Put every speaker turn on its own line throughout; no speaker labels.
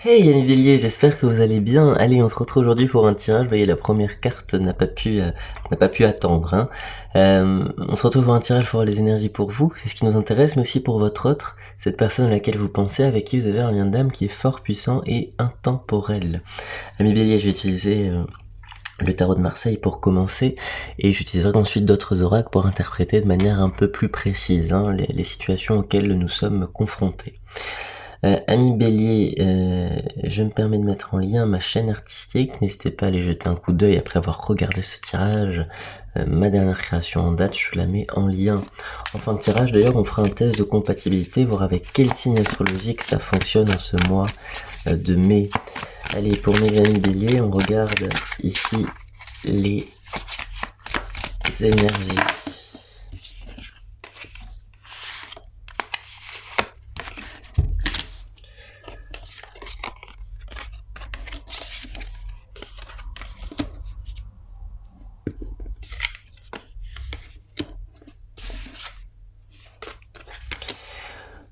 Hey amis bélier, j'espère que vous allez bien. Allez, on se retrouve aujourd'hui pour un tirage. Vous voyez, la première carte n'a pas pu attendre, hein. On se retrouve pour un tirage pour les énergies pour vous, c'est ce qui nous intéresse, mais aussi pour votre autre, cette personne à laquelle vous pensez, avec qui vous avez un lien d'âme qui est fort, puissant et intemporel. Ami bélier, je vais utiliser le tarot de Marseille pour commencer, et j'utiliserai ensuite d'autres oracles pour interpréter de manière un peu plus précise, hein, les situations auxquelles nous sommes confrontés. Ami Bélier, je me permets de mettre en lien ma chaîne artistique. N'hésitez pas à aller jeter un coup d'œil après avoir regardé ce tirage. Ma dernière création en date, je la mets en lien. En fin de tirage, d'ailleurs, on fera un test de compatibilité, voir avec quel signe astrologique ça fonctionne en ce mois de mai. Allez, pour mes amis Bélier, on regarde ici les énergies.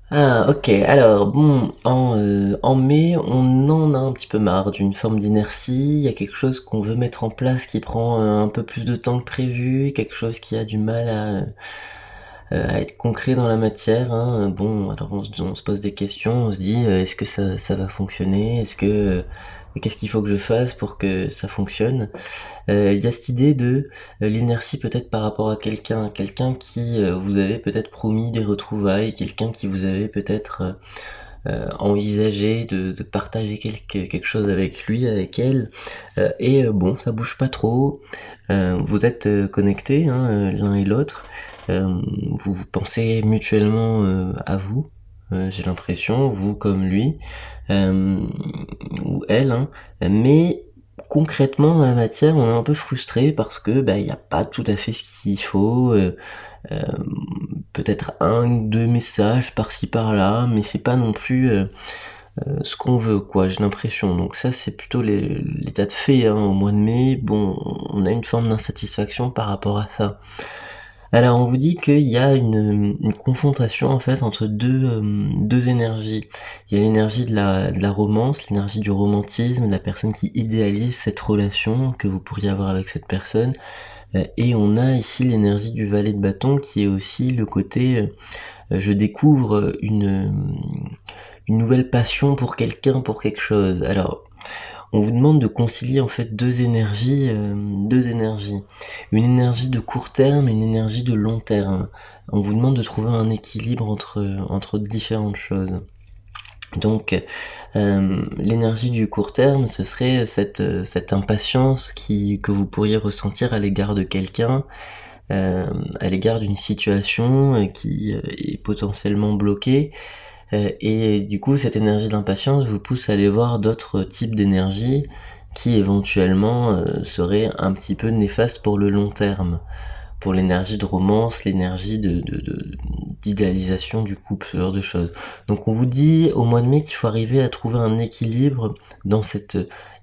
Ah, ok. Alors, bon, en mai, on en a un petit peu marre d'une forme d'inertie. Il y a quelque chose qu'on veut mettre en place qui prend un peu plus de temps que prévu, quelque chose qui a du mal à être concret dans la matière, hein. Bon, alors on se pose des questions, on se dit, est-ce que ça va fonctionner? Qu'est-ce qu'il faut que je fasse pour que ça fonctionne? Il y a cette idée de l'inertie peut-être par rapport à quelqu'un qui vous avait peut-être promis des retrouvailles, quelqu'un qui vous avait peut-être envisagé de partager quelque chose avec lui, avec elle, et bon, ça bouge pas trop. Vous êtes connectés, hein, l'un et l'autre. Vous pensez mutuellement à vous. J'ai l'impression, vous comme lui, ou elle, hein, mais concrètement dans la matière, on est un peu frustré parce que il y a pas tout à fait ce qu'il faut. Euh, Peut-être un ou deux messages par-ci par-là, mais c'est pas non plus ce qu'on veut, quoi. J'ai l'impression. Donc ça, c'est plutôt l'état de fait, hein, au mois de mai. Bon, on a une forme d'insatisfaction par rapport à ça. Alors on vous dit qu'il y a une confrontation en fait entre deux énergies. Il y a l'énergie de la romance, l'énergie du romantisme, de la personne qui idéalise cette relation que vous pourriez avoir avec cette personne. Et on a ici l'énergie du valet de bâton qui est aussi le côté je découvre une nouvelle passion pour quelqu'un, pour quelque chose. Alors on vous demande de concilier en fait deux énergies, une énergie de court terme et une énergie de long terme. On vous demande de trouver un équilibre entre différentes choses. Donc l'énergie du court terme, ce serait cette impatience que vous pourriez ressentir à l'égard de quelqu'un, à l'égard d'une situation qui est potentiellement bloquée. Et du coup, cette énergie d'impatience vous pousse à aller voir d'autres types d'énergie qui éventuellement seraient un petit peu néfastes pour le long terme. Pour l'énergie de romance, l'énergie d'idéalisation du couple, ce genre de choses. Donc on vous dit au mois de mai qu'il faut arriver à trouver un équilibre dans cette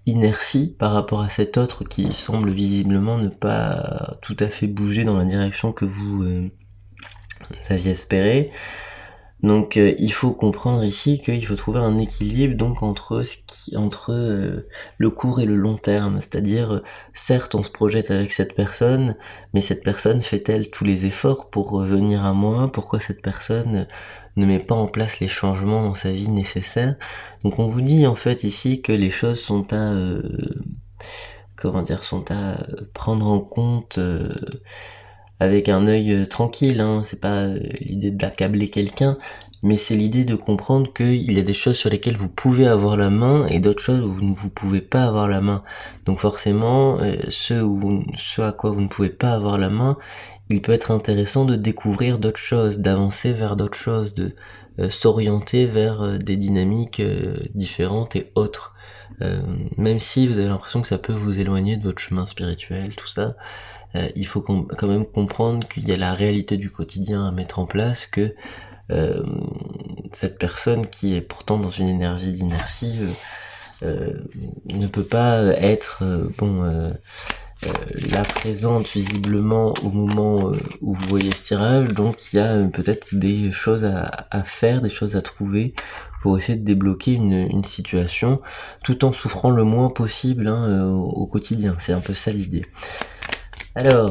inertie par rapport à cet autre qui semble visiblement ne pas tout à fait bouger dans la direction que vous aviez espéré. Donc il faut comprendre ici qu'il faut trouver un équilibre donc entre le court et le long terme, c'est-à-dire certes on se projette avec cette personne, mais cette personne fait-elle tous les efforts pour venir à moi? Pourquoi cette personne ne met pas en place les changements dans sa vie nécessaires? Donc on vous dit en fait ici que les choses sont à sont à prendre en compte avec un œil tranquille, hein. C'est pas l'idée d'accabler quelqu'un, mais c'est l'idée de comprendre qu'il y a des choses sur lesquelles vous pouvez avoir la main et d'autres choses où vous pouvez pas avoir la main. Donc forcément, ce à quoi vous ne pouvez pas avoir la main, il peut être intéressant de découvrir d'autres choses, d'avancer vers d'autres choses, de s'orienter vers des dynamiques différentes et autres. Même si vous avez l'impression que ça peut vous éloigner de votre chemin spirituel, tout ça, il faut quand même comprendre qu'il y a la réalité du quotidien à mettre en place, que euh, cette personne qui est pourtant dans une énergie d'inertie ne peut pas être là présente visiblement au moment où vous voyez ce tirage, donc il y a peut-être des choses à faire, des choses à trouver pour essayer de débloquer une situation tout en souffrant le moins possible au quotidien. C'est un peu ça l'idée. Alors,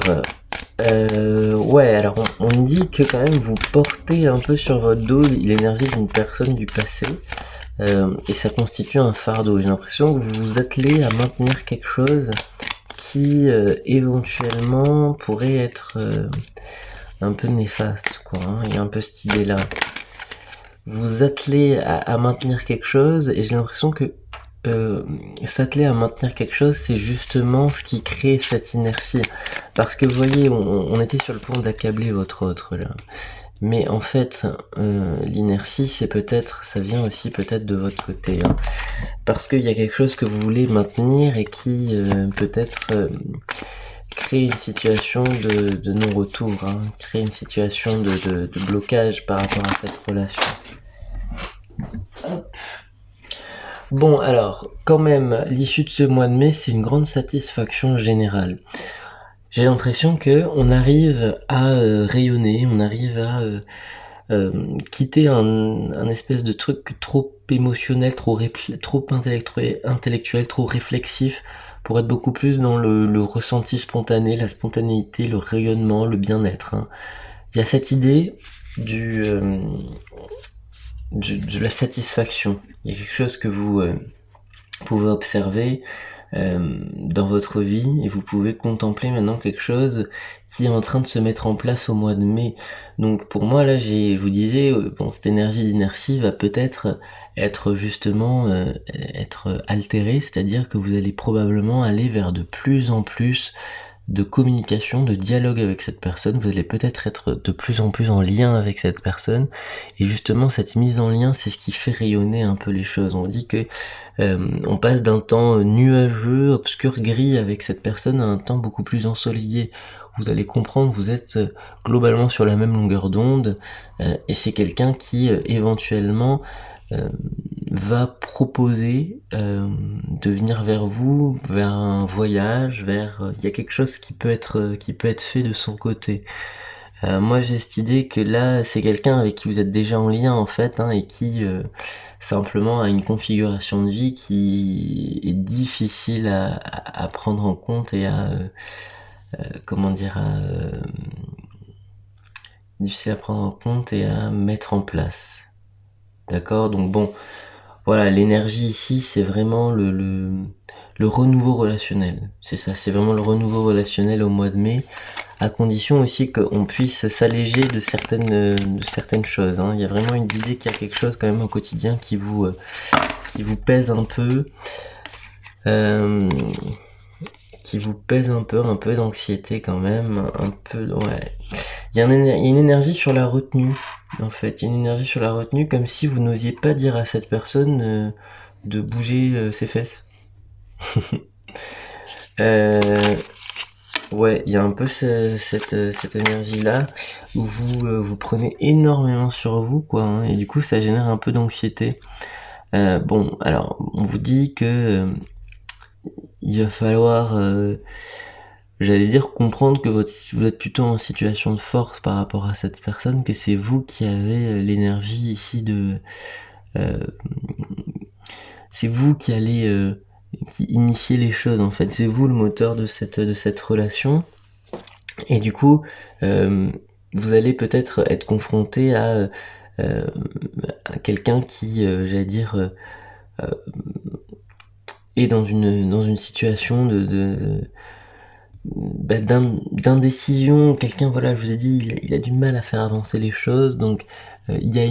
ouais, alors on me dit que quand même vous portez un peu sur votre dos l'énergie d'une personne du passé, et ça constitue un fardeau. J'ai l'impression que vous vous attelez à maintenir quelque chose qui éventuellement pourrait être un peu néfaste, quoi. Il y a un peu cette idée-là. Vous vous attelez à maintenir quelque chose, et j'ai l'impression que s'atteler à maintenir quelque chose, c'est justement ce qui crée cette inertie. Parce que vous voyez, on était sur le point d'accabler votre autre là. Mais en fait, l'inertie, c'est peut-être, ça vient aussi peut-être de votre côté. Parce qu'il y a quelque chose que vous voulez maintenir et qui peut-être crée une situation de non-retour, crée une situation de blocage par rapport à cette relation. Hop. Bon, alors, quand même, l'issue de ce mois de mai, c'est une grande satisfaction générale. J'ai l'impression que on arrive à rayonner, on arrive à quitter un espèce de truc trop émotionnel, trop intellectuel, trop réflexif, pour être beaucoup plus dans le ressenti spontané, la spontanéité, le rayonnement, le bien-être. Il y a cette idée de la satisfaction. Il y a quelque chose que vous pouvez observer dans votre vie, et vous pouvez contempler maintenant quelque chose qui est en train de se mettre en place au mois de mai. Donc pour moi là, je vous disais, bon, cette énergie d'inertie va peut-être être justement être altérée, c'est-à-dire que vous allez probablement aller vers de plus en plus de communication, de dialogue avec cette personne. Vous allez peut-être être de plus en plus en lien avec cette personne, et justement cette mise en lien, c'est ce qui fait rayonner un peu les choses. On dit que on passe d'un temps nuageux, obscur, gris avec cette personne à un temps beaucoup plus ensoleillé. Vous allez comprendre, vous êtes globalement sur la même longueur d'onde, et c'est quelqu'un qui éventuellement va proposer de venir vers vous, vers un voyage, il y a quelque chose qui peut être fait de son côté. Moi j'ai cette idée que là c'est quelqu'un avec qui vous êtes déjà en lien en fait, et qui simplement a une configuration de vie qui est difficile à prendre en compte et difficile à prendre en compte et à mettre en place. D'accord? Donc bon, voilà, l'énergie ici, c'est vraiment le renouveau relationnel. C'est ça, c'est vraiment le renouveau relationnel au mois de mai, à condition aussi qu'on puisse s'alléger de certaines choses. Il y a vraiment une idée qu'il y a quelque chose quand même au quotidien qui vous pèse un peu, un peu d'anxiété quand même, un peu, ouais. Il y a une énergie sur la retenue, en fait. Il y a une énergie sur la retenue, comme si vous n'osiez pas dire à cette personne de bouger ses fesses. Ouais, il y a un peu cette énergie-là, où vous prenez énormément sur vous, quoi, et du coup, ça génère un peu d'anxiété. Bon, alors, on vous dit que il va falloir, j'allais dire, comprendre que vous êtes plutôt en situation de force par rapport à cette personne, que c'est vous qui avez l'énergie ici c'est vous qui allez qui initiez les choses en fait, c'est vous le moteur de cette relation, et du coup vous allez peut-être être confronté à quelqu'un qui, j'allais dire, est dans une situation d'indécision. Quelqu'un, voilà, je vous ai dit, il a du mal à faire avancer les choses, donc il y a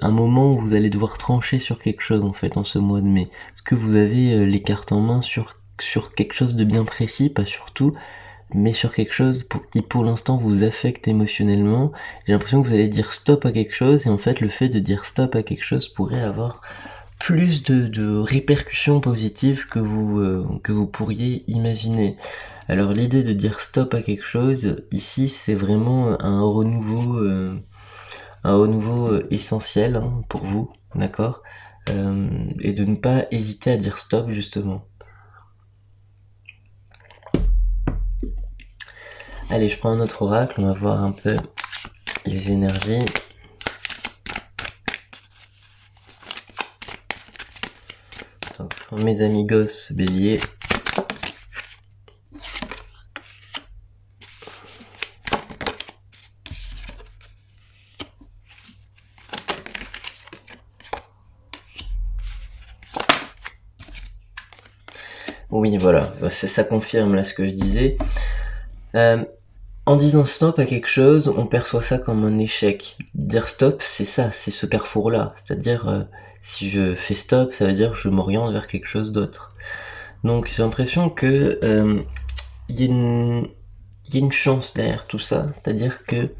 un moment où vous allez devoir trancher sur quelque chose en fait en ce mois de mai. Est-ce que vous avez les cartes en main sur quelque chose de bien précis, pas sur tout, mais sur quelque chose qui pour l'instant vous affecte émotionnellement? J'ai l'impression que vous allez dire stop à quelque chose, et en fait le fait de dire stop à quelque chose pourrait avoir plus de répercussions positives que vous pourriez imaginer. Alors l'idée de dire stop à quelque chose, ici c'est vraiment un renouveau essentiel pour vous, d'accord, et de ne pas hésiter à dire stop justement. Allez, je prends un autre oracle, on va voir un peu les énergies. Donc, mes amigos bélier. Oui, voilà, ça confirme là ce que je disais. En disant stop à quelque chose, on perçoit ça comme un échec. Dire stop, c'est ça, c'est ce carrefour-là. C'est-à-dire, si je fais stop, ça veut dire que je m'oriente vers quelque chose d'autre. Donc j'ai l'impression que y a une chance derrière tout ça. C'est-à-dire que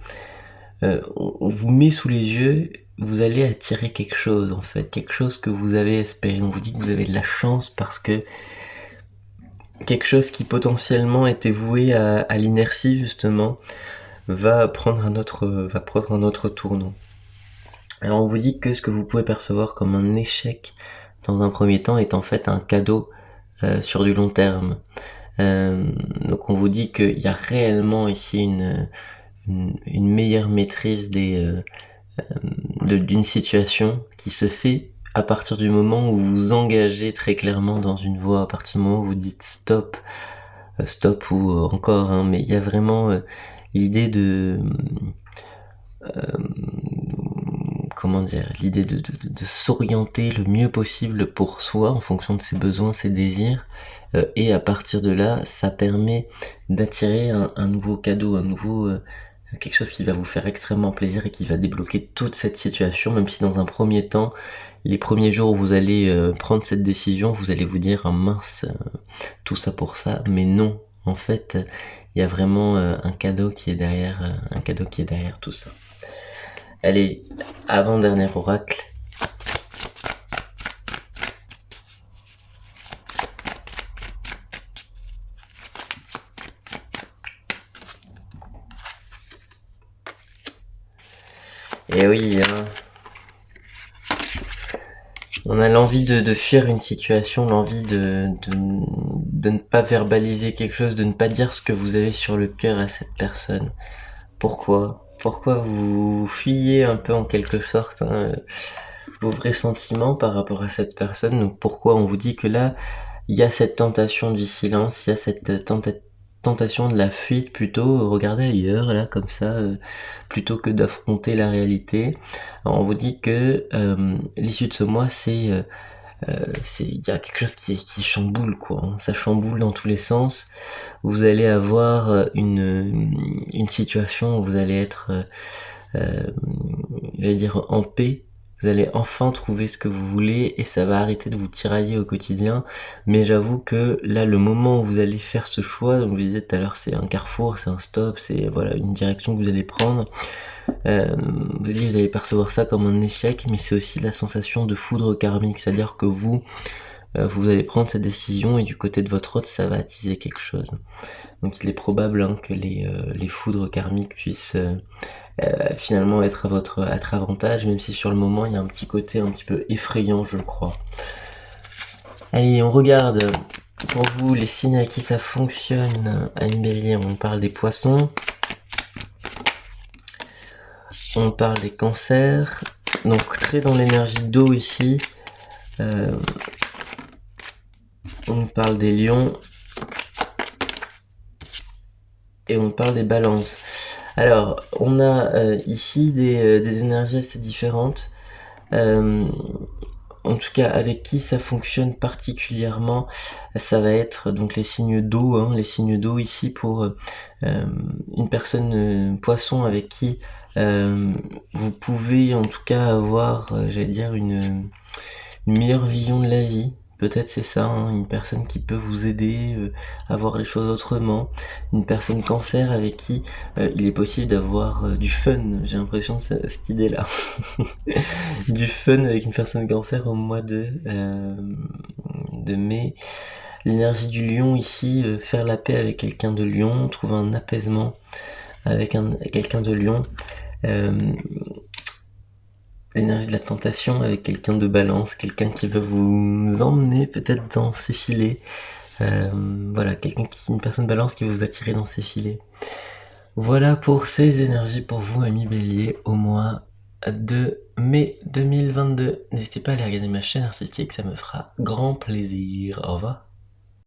on vous met sous les yeux, vous allez attirer quelque chose en fait, quelque chose que vous avez espéré. On vous dit que vous avez de la chance parce que quelque chose qui potentiellement était voué à l'inertie justement va prendre un autre tournant. Alors on vous dit que ce que vous pouvez percevoir comme un échec dans un premier temps est en fait un cadeau sur du long terme. Donc on vous dit qu'il y a réellement ici une meilleure maîtrise d'une situation qui se fait à partir du moment où vous vous engagez très clairement dans une voie, à partir du moment où vous dites stop, stop ou encore, hein, mais il y a vraiment l'idée de comment dire, l'idée de s'orienter le mieux possible pour soi en fonction de ses besoins, ses désirs, et à partir de là, ça permet d'attirer un nouveau cadeau, quelque chose qui va vous faire extrêmement plaisir et qui va débloquer toute cette situation, même si dans un premier temps, les premiers jours où vous allez prendre cette décision, vous allez vous dire, ah, mince, tout ça pour ça, mais non, en fait, il y a vraiment un cadeau qui est derrière tout ça. Allez, avant-dernier oracle. Et oui, hein. On a l'envie de fuir une situation, l'envie de ne pas verbaliser quelque chose, de ne pas dire ce que vous avez sur le cœur à cette personne. Pourquoi vous fuyez un peu en quelque sorte vos vrais sentiments par rapport à cette personne? Donc pourquoi on vous dit que là, il y a cette tentation du silence, il y a cette tentation de la fuite plutôt, regardez ailleurs là comme ça, plutôt que d'affronter la réalité. Alors, on vous dit que l'issue de ce mois il y a quelque chose qui chamboule quoi, hein. Ça chamboule dans tous les sens. Vous allez avoir une situation où vous allez être, je vais dire en paix. Vous allez enfin trouver ce que vous voulez et ça va arrêter de vous tirailler au quotidien. Mais j'avoue que là, le moment où vous allez faire ce choix, donc je vous disais tout à l'heure, c'est un carrefour, c'est un stop, c'est voilà une direction que vous allez prendre. Vous allez percevoir ça comme un échec, mais c'est aussi la sensation de foudre karmique, c'est-à-dire que vous allez prendre cette décision et du côté de votre hôte, ça va attiser quelque chose. Donc il est probable que les foudres karmiques puissent finalement être à votre avantage, même si sur le moment il y a un petit côté un petit peu effrayant, je crois. Allez, on regarde pour vous les signes à qui ça fonctionne. À une bélier, on parle des poissons, on parle des cancers, donc très dans l'énergie d'eau ici. On parle des lions et on parle des balances. Alors, on a ici des énergies assez différentes. En tout cas, avec qui ça fonctionne particulièrement, ça va être donc les signes d'eau, hein, les signes d'eau ici pour une personne poisson avec qui vous pouvez en tout cas avoir, j'allais dire, une meilleure vision de la vie. Peut-être c'est ça, hein, une personne qui peut vous aider à voir les choses autrement. Une personne cancer avec qui il est possible d'avoir du fun. J'ai l'impression de cette idée-là. Du fun avec une personne cancer au mois de mai. L'énergie du lion ici, faire la paix avec quelqu'un de lion, trouver un apaisement avec quelqu'un de lion. L'énergie de la tentation avec quelqu'un de balance, quelqu'un qui veut vous emmener peut-être dans ses filets. Voilà, une personne balance qui va vous attirer dans ses filets. Voilà pour ces énergies pour vous, amis Bélier, au mois de mai 2022. N'hésitez pas à aller regarder ma chaîne artistique, ça me fera grand plaisir. Au revoir.